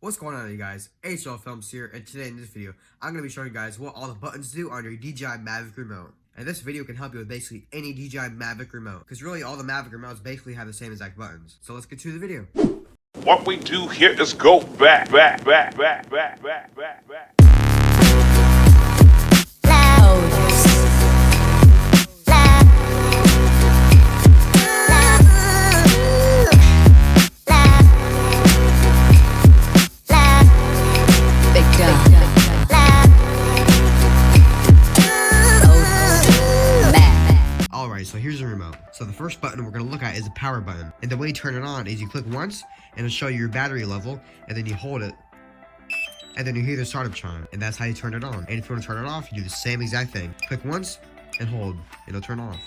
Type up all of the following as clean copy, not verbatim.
What's going on, you guys? HL Films here, and today in this video, I'm going to be showing you guys what all the buttons do on your DJI Mavic remote. And this video can help you with basically any DJI Mavic remote, because really all the Mavic remotes basically have the same exact buttons. So let's get to the video. What we do here is go back. Alright, so here's the remote. So the first button we're going to look at is the power button. And the way you turn it on is you click once, and it'll show you your battery level, and then you hold it, and then you hear the startup chime, and that's how you turn it on. And if you want to turn it off, you do the same exact thing. Click once, and hold, and it'll turn off.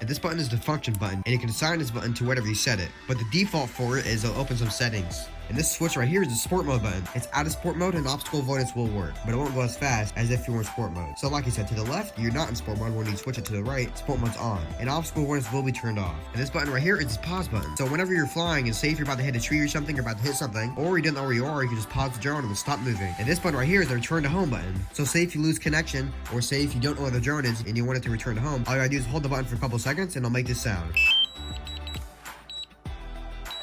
And this button is the function button, and you can assign this button to whatever you set it. But the default for it is it'll open some settings. And this switch right here is the sport mode button. It's out of sport mode and obstacle avoidance will work, but it won't go as fast as if you were in sport mode. So like I said, to the left, you're not in sport mode. When you switch it to the right, sport mode's on. And obstacle avoidance will be turned off. And this button right here is the pause button. So whenever you're flying and say if you're about to hit a tree or something, you're about to hit something, or you don't know where you are, you can just pause the drone and it'll stop moving. And this button right here is the return to home button. So say if you lose connection, or say if you don't know where the drone is and you want it to return to home, all you gotta do is hold the button for a couple seconds and it'll make this sound.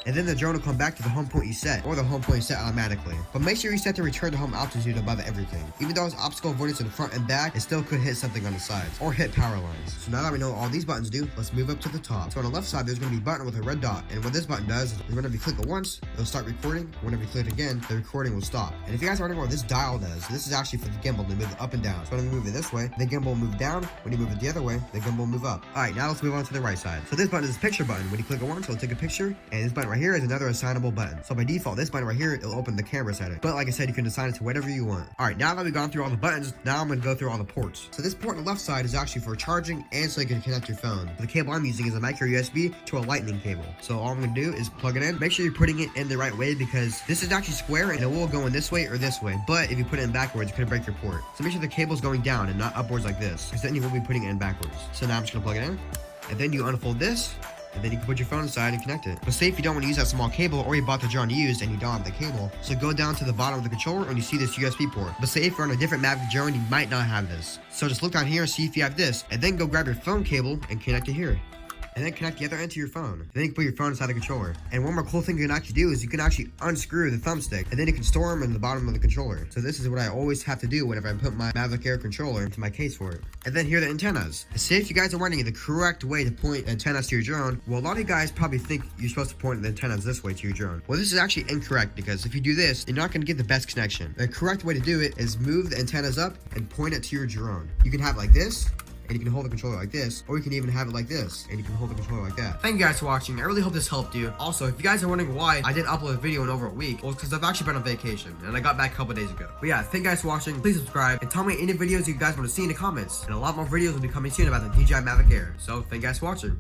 And then the drone will come back to the home point you set, or the home point you set automatically. But make sure you set the return to home altitude above everything. Even though it's obstacle avoidance in the front and back, it still could hit something on the sides, or hit power lines. So now that we know what all these buttons do, let's move up to the top. So on the left side, there's going to be a button with a red dot. And what this button does is whenever you click it once, it'll start recording. Whenever you click it again, the recording will stop. And if you guys are wondering what this dial does, this is actually for the gimbal to move it up and down. So when you move it this way, the gimbal will move down. When you move it the other way, the gimbal will move up. Alright, now let's move on to the right side. So this button is the picture button. When you click it once, it'll take a picture. And this button right here is another assignable button. So by default, this button right here, it'll open the camera setting. But like I said, you can assign it to whatever you want. Alright, now that we've gone through all the buttons, now I'm going to go through all the ports. So this port on the left side is actually for charging and so you can connect your phone. The cable I'm using is a micro USB to a lightning cable. So all I'm going to do is plug it in. Make sure you're putting it in the right way because this is actually square and it will go in this way or this way. But if you put it in backwards, it could break your port. So make sure the cable's going down and not upwards like this, because then you will be putting it in backwards. So now I'm just going to plug it in. And then you unfold this. And then you can put your phone inside and connect it. But say if you don't want to use that small cable or you bought the drone used and you don't have the cable, so go down to the bottom of the controller and you see this USB port. But say if you're on a different Mavic drone, you might not have this. So just look down here and see if you have this, and then go grab your phone cable and connect it here. And then connect the other end to your phone. And then you can put your phone inside the controller. And one more cool thing you can actually do is you can actually unscrew the thumbstick, and then you can store them in the bottom of the controller. So this is what I always have to do whenever I put my Mavic Air controller into my case for it. And then here are the antennas. Say if you guys are wondering the correct way to point antennas to your drone, well, a lot of you guys probably think you're supposed to point the antennas this way to your drone. Well, this is actually incorrect, because if you do this, you're not going to get the best connection. The correct way to do it is move the antennas up and point it to your drone. You can have it like this, and you can hold the controller like this, or you can even have it like this, and you can hold the controller like that. Thank you guys for watching. I really hope this helped you. Also, if you guys are wondering why I didn't upload a video in over a week, well, it's because I've actually been on vacation, and I got back a couple days ago. But yeah, thank you guys for watching. Please subscribe, and tell me any videos you guys want to see in the comments. And a lot more videos will be coming soon about the DJI Mavic Air. So, thank you guys for watching.